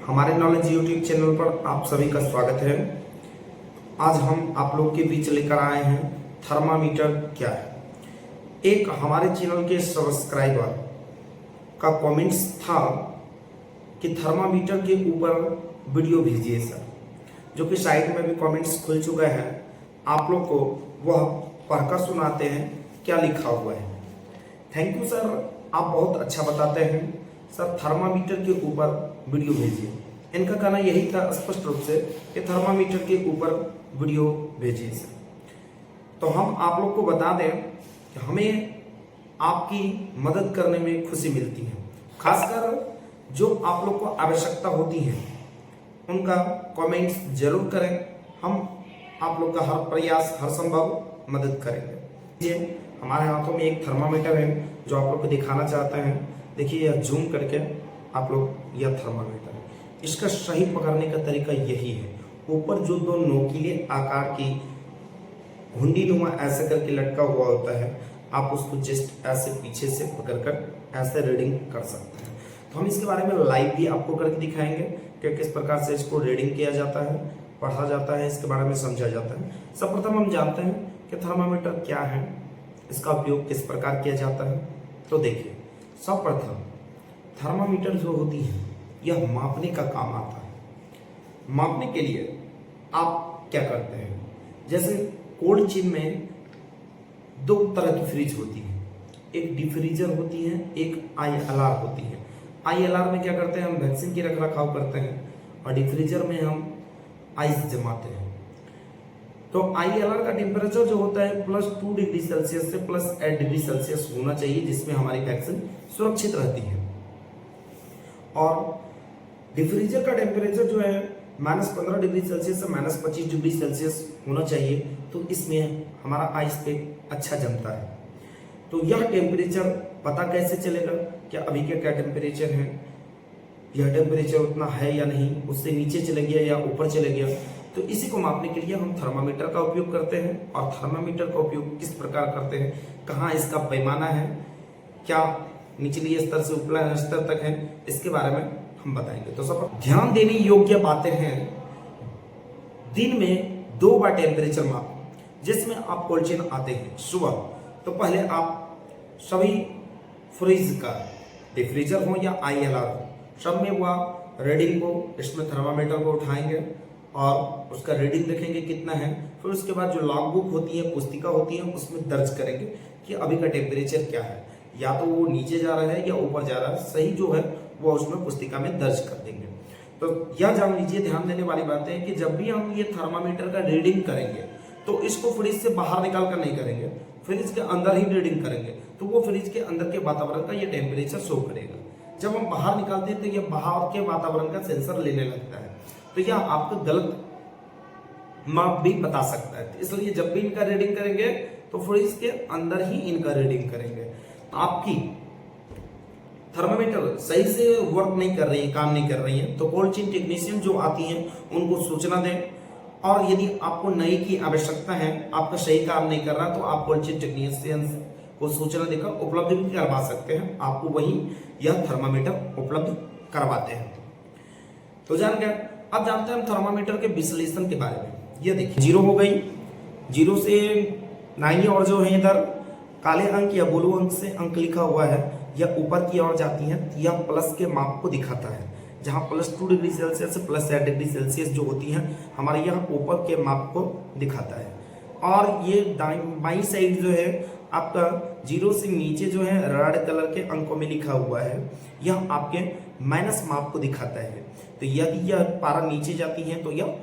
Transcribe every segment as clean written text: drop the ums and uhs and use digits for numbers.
हमारे knowledge YouTube channel पर आप सभी का स्वागत है। आज हम आप लोग के बीच लेकर आए हैं थर्मामीटर क्या है। एक हमारे चैनल के सब्सक्राइबर का कमेंट्स था कि थर्मामीटर के ऊपर वीडियो भेजिए सर, जो कि साइट में भी कमेंट्स खुल चुका है। आप लोग को वह पढ़कर सुनाते हैं क्या लिखा हुआ है। थैंक यू सर, आप बहुत अच्छा बताते हैं सर। थर्मामीटर के ऊपर वीडियो भेजिए। इनका कहना यही था स्पष्ट रूप से कि थर्मामीटर के ऊपर वीडियो भेजिए सर। तो हम आप लोग को बता दें कि हमें आपकी मदद करने में खुशी मिलती है। खासकर जो आप लोग को आवश्यकता होती है उनका कमेंट्स जरूर करें। हम आप लोग का हर प्रयास हर संभव मदद करेंगे। ये हमारे हाथों में एक थर्मामीटर है जो आप लोग को दिखाना चाहते हैं। देखिए यह जूम करके आप लोग, यह थर्मामीटर है। इसका सही पकड़ने का तरीका यही है। ऊपर जो दो नोकीले आकार की घुंडी नुमा ऐसे करके लटका हुआ होता है, आप उसको जस्ट ऐसे पीछे से पकड़कर ऐसे रीडिंग कर सकते हैं। तो हम इसके बारे में लाइव भी आपको करके दिखाएंगे कि किस प्रकार से इसको रीडिंग किया जाता है, पढ़ा जाता है, इसके बारे में समझा जाता है। सर्वप्रथम हम जानते हैं कि थर्मामीटर क्या है, इसका उपयोग किस प्रकार किया जाता है। तो देखिए, सर्वप्रथम थर्मामीटर जो होती है यह मापने का काम आता है। मापने के लिए आप क्या करते हैं, जैसे कोल्ड चेन में दो तरह की फ्रिज होती है, एक डिफ्रीजर होती है, एक ILR होती है। ILR में क्या करते हैं, हम वैक्सीन की रख रखाव करते हैं, और डिफ्रीजर में हम आइस जमाते हैं। तो ILR का टेम्परेचर जो होता है +2 डिग्री सेल्सियस से +8 डिग्री सेल्सियस होना चाहिए, जिसमें हमारी वैक्सीन सुरक्षित रहती है। और डिफ्रीजर का टेम्परेचर जो है -15 डिग्री सेल्सियस से -25 डिग्री सेल्सियस होना चाहिए, तो इसमें हमारा आइस पे अच्छा जमता है। तो यह टेम्परेचर पता कैसे चलेगा कि अभी का क्या टेम्परेचर है, यह टेम्परेचर उतना है या नहीं, उससे नीचे चले गया या ऊपर चले गया। तो इसी को मापने के लिए हम थर्मामीटर का उपयोग करते हैं। और थर्मामीटर का उपयोग किस प्रकार करते हैं, कहाँ इसका पैमाना है, क्या निचली स्तर से ऊपरी स्तर तक है, इसके बारे में हम बताएंगे। तो सब ध्यान देने योग्य बातें हैं। दिन में 2 बार टेम्परेचर माप, जिसमें आप कोल्ड चेन आते हैं सुबह, तो पहले आप सभी फ्रिज का, डिफ्रीजर हो या ILR हो, सब में वह रीडिंग को, इसमें थर्मामीटर को उठाएंगे और उसका रीडिंग देखेंगे कितना है। फिर उसके बाद जो लॉग बुक होती है, पुस्तिका होती है, उसमें दर्ज करेंगे कि अभी का टेम्परेचर क्या है, या तो वो नीचे जा रहा है या ऊपर जा रहा है। सही जो है वो उसमें पुस्तिका में दर्ज कर देंगे। तो यह जान लीजिए, ध्यान देने वाली बात है कि जब भी हम ये थर्मामीटर का रीडिंग करेंगे तो इसको फ्रिज से बाहर निकाल कर नहीं करेंगे, फ्रिज के अंदर ही रीडिंग करेंगे। तो वो फ्रिज के अंदर के वातावरण का ये टेम्परेचर शो करेगा। जब हम बाहर निकालते हैं तो ये बाहर के वातावरण का सेंसर लेने लगता है, तो यह आपको गलत माप भी बता सकता है। इसलिए जब भी इनका रीडिंग करेंगे तो फ्रिज के अंदर ही इनका रीडिंग करेंगे। आपकी थर्मामीटर सही से वर्क नहीं कर रही है, काम नहीं कर रही है, तो कोल्ड चेन टेक्नीशियन जो आती हैं उनको सूचना दें। और यदि आपको नई की आवश्यकता है, आपका सही काम नहीं कर रहा, तो आप कोल्ड चेन टेक्नीशियन को सूचना देकर उपलब्ध भी करवा सकते हैं। आपको वही यह थर्मामीटर उपलब्ध करवाते हैं। तो जान गया। अब जानते हैं हम थर्मामीटर के विश्लेषण के बारे में। ये देखिए, 0 हो गई, 0 से 9 और जो है इधर काले अंक या ब्लू अंक से अंक लिखा हुआ है, यह ऊपर की ओर जाती है। यह प्लस के माप को दिखाता है, जहां +2 डिग्री सेल्सियस से +8 डिग्री सेल्सियस जो होती है हमारे यहाँ ऊपर के माप को दिखाता है। और ये बाई साइड जो है आपका 0 से नीचे जो है रेड कलर के अंकों में लिखा हुआ है, यह आपके माइनस माप को दिखाता है। तो यदि यह पारा नीचे जाती है तो यह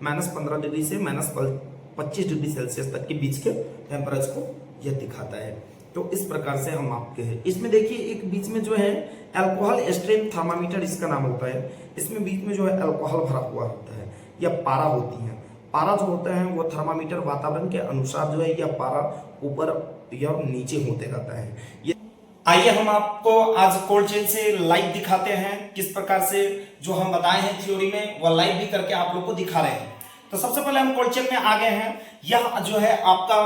-15 डिग्री से -25 डिग्री सेल्सियस तक के बीच के टेम्परेचर को यह दिखाता है। तो इस प्रकार से हम मापते हैं। इसमें देखिए एक बीच में जो है अल्कोहल स्ट्रेन थर्मामीटर इसका नाम होता है। इसमें बीच में जो है अल्कोहल भरा हुआ होता है, यह पारा होती है। पारा जो होता है वो थर्मामीटर वातावरण के अनुसार जो है यह पारा ऊपर या नीचे होते रहता है। ये आइए हम आपको आज कोल्ड चेन से लाइव दिखाते हैं, किस प्रकार से जो हम बताए हैं थ्योरी में वह लाइव भी करके आप लोग को दिखा रहे हैं। तो सबसे पहले हम कोल्ड चेन में आ गए हैं। यह जो है आपका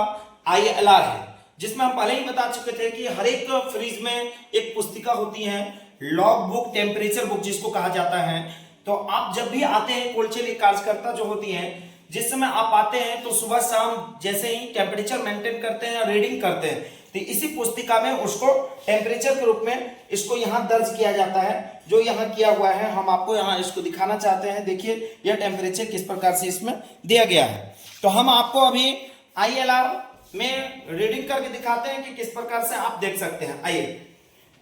ILR है, जिसमें हम पहले ही बता चुके थे कि हर एक फ्रिज में एक पुस्तिका होती है, लॉग बुक, टेम्परेचर बुक जिसको कहा जाता है। तो आप जब भी आते हैं कोल्ड चेन कार्यकर्ता जो होती हैं, जिस समय आप आते हैं तो सुबह शाम जैसे ही टेम्परेचर मेंटेन करते हैं या रीडिंग करते हैं, तो इसी पुस्तिका में उसको टेम्परेचर के रूप में इसको यहाँ दर्ज किया जाता है। जो यहाँ किया हुआ है हम आपको यहाँ इसको दिखाना चाहते हैं। देखिए यह टेम्परेचर किस प्रकार से इसमें दिया गया है। तो हम आपको अभी ILR में रीडिंग करके दिखाते हैं कि किस प्रकार से आप देख सकते हैं। आइए,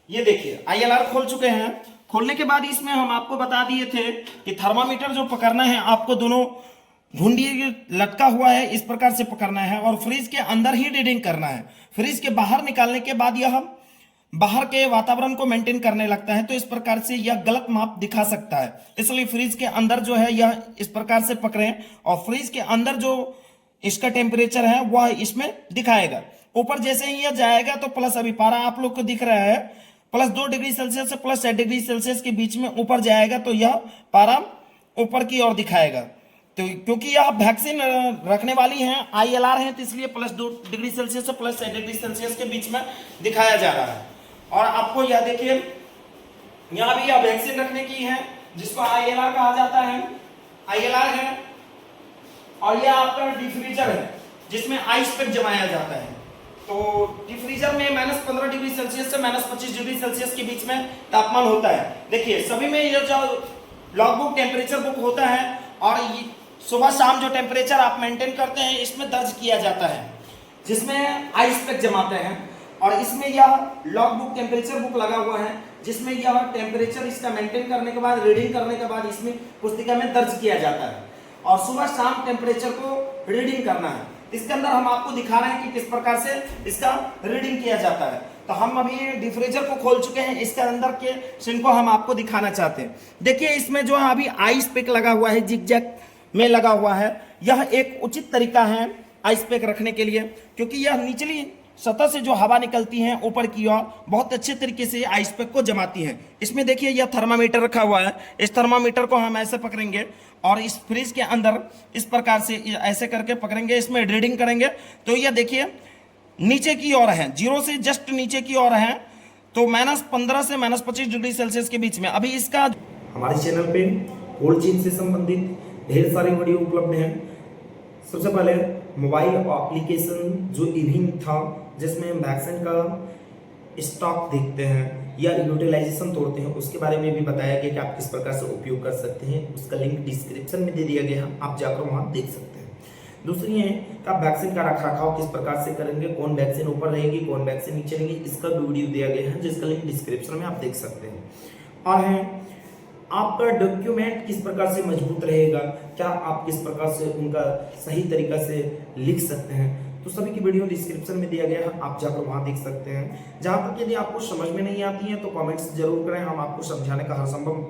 ये देखिए ILR खोल चुके हैं। खोलने के बाद इसमें हम आपको बता दिए थे कि थर्मामीटर जो पकड़ना है आपको दोनों घुंडी लटका हुआ है इस प्रकार से पकड़ना है और फ्रिज के अंदर ही रीडिंग करना है। फ्रिज के बाहर निकालने के बाद यह बाहर के वातावरण को मेंटेन करने लगता है, तो इस प्रकार से यह गलत माप दिखा सकता है। इसलिए फ्रिज के अंदर जो है यह इस प्रकार से पकड़ें और फ्रिज के अंदर जो इसका टेम्परेचर है वह इसमें दिखाएगा। ऊपर जैसे ही यह जाएगा तो प्लस, अभी पारा आप लोग को दिख रहा है +2 डिग्री सेल्सियस से +6 डिग्री सेल्सियस के बीच में ऊपर जाएगा तो यह पारा ऊपर की ओर दिखाएगा। तो क्योंकि यह वैक्सीन रखने वाली हैं, ILR है, तो इसलिए +2 डिग्री सेल्सियस से +6 डिग्री सेल्सियस के बीच में दिखाया जा रहा है। और आपको यह देखिए यहाँ भी यह वैक्सीन रखने की है जिसको ILR कहा जाता है। ILR है और यह आपका डिफ्रीजर है जिसमें आइस पैक जमाया जाता है। तो डिफ्रीजर में -15 डिग्री सेल्सियस से -25 डिग्री सेल्सियस के बीच में तापमान होता है। देखिए सभी में ये जो लॉगबुक टेम्परेचर बुक होता है और सुबह शाम जो टेम्परेचर आप मेंटेन करते हैं इसमें दर्ज किया जाता है, जिसमें आइस पैक जमाते हैं। और इसमें यह लॉग बुक टेम्परेचर बुक लगा हुआ है जिसमें यह टेम्परेचर इसका मेंटेन करने के बाद, रीडिंग करने के बाद इसमें पुस्तिका में दर्ज किया जाता है और सुबह शाम टेम्परेचर को रीडिंग करना है। इसके अंदर हम आपको दिखा रहे हैं कि किस प्रकार से इसका रीडिंग किया जाता है। तो हम अभी डिफ्रीजर को खोल चुके हैं, इसके अंदर के सीन को हम आपको दिखाना चाहते हैं। देखिए इसमें जो है अभी आइस पैक लगा हुआ है, जिगजैग में लगा हुआ है। यह एक उचित तरीका है आइस पैक रखने के लिए, क्योंकि यह निचली सतह से जो हवा निकलती है ऊपर की ओर बहुत अच्छे तरीके से आइस पैक को जमाती है। इसमें देखिए यह थर्मामीटर रखा हुआ है। इस थर्मामीटर को हम ऐसे पकड़ेंगे और इस फ्रिज के अंदर इस प्रकार से ऐसे करके पकड़ेंगे, इसमें रीडिंग करेंगे तो यह देखिए नीचे की ओर है, 0 से जस्ट नीचे की ओर है, तो -15 से -25 डिग्री सेल्सियस के बीच में। अभी इसका हमारे चैनल पे कोल्ड चेन से संबंधित ढेर सारी वीडियो उपलब्ध हैं। सबसे पहले मोबाइल एप्लीकेशन जो इविन था जिसमें हम वैक्सीन का स्टॉक देखते हैं या यूटिलाइजेशन तोड़ते हैं, उसके बारे में भी बताया गया कि आप किस प्रकार से उपयोग कर सकते हैं। उसका लिंक डिस्क्रिप्शन में दे दिया गया है, आप जाकर वहाँ देख सकते हैं। दूसरी है कि आप वैक्सीन का रखरखाव किस प्रकार से करेंगे, कौन वैक्सीन ऊपर रहेगी, कौन वैक्सीन नीचे रहेगी, इसका भी वीडियो दिया गया है जिसका लिंक डिस्क्रिप्शन में आप देख सकते हैं। और है आपका डॉक्यूमेंट किस प्रकार से मजबूत रहेगा, क्या आप किस प्रकार से उनका सही तरीका से लिख सकते हैं, तो सभी की वीडियो डिस्क्रिप्शन में दिया गया है, आप जाकर वहां देख सकते हैं। जहां तक यदि आपको समझ में नहीं आती है तो कमेंट्स जरूर करें, हम आपको समझाने का हर संभव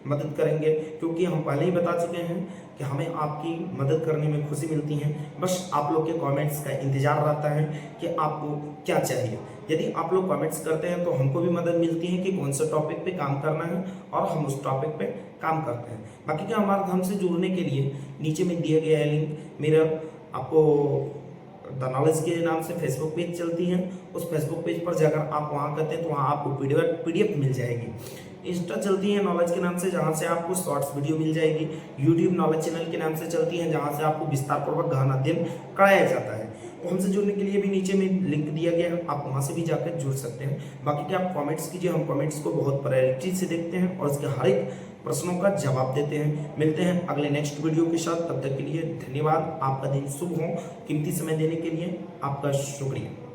मदद करेंगे, क्योंकि हम पहले ही बता चुके हैं कि हमें आपकी मदद करने में खुशी मिलती है। बस आप लोग के कमेंट्स का इंतजार रहता है कि आपको क्या चाहिए। यदि आप लोग कमेंट्स करते हैं तो हमको भी मदद मिलती है कि कौन सा टॉपिक पे काम करना है और हम उस टॉपिक पे काम करते हैं। बाकी क्या हमारे हमसे जुड़ने के लिए नीचे में दिया गया है लिंक, मेरा आपको द नॉलेज के नाम से फेसबुक पेज चलती है, उस फेसबुक पेज पर जाकर आप वहाँ करते हैं तो वहाँ आपको PDF मिल जाएगी। इंस्टा चलती है नॉलेज के नाम से, जहाँ से आपको शॉर्ट्स वीडियो मिल जाएगी। यूट्यूब नॉलेज चैनल के नाम से चलती है, जहाँ से आपको विस्तार पूर्वक गहन अध्ययन कराया जाता है। तो हमसे जुड़ने के लिए भी नीचे में लिंक दिया गया है, आप वहाँ से भी जाकर जुड़ सकते हैं। बाकी क्या आप कमेंट्स कीजिए, हम कमेंट्स को बहुत प्रायोरिटी से देखते हैं और इसके हर एक प्रश्नों का जवाब देते हैं। मिलते हैं अगले नेक्स्ट वीडियो के साथ, तब तक के लिए धन्यवाद। आपका दिन शुभ हो। कीमती समय देने के लिए आपका शुक्रिया।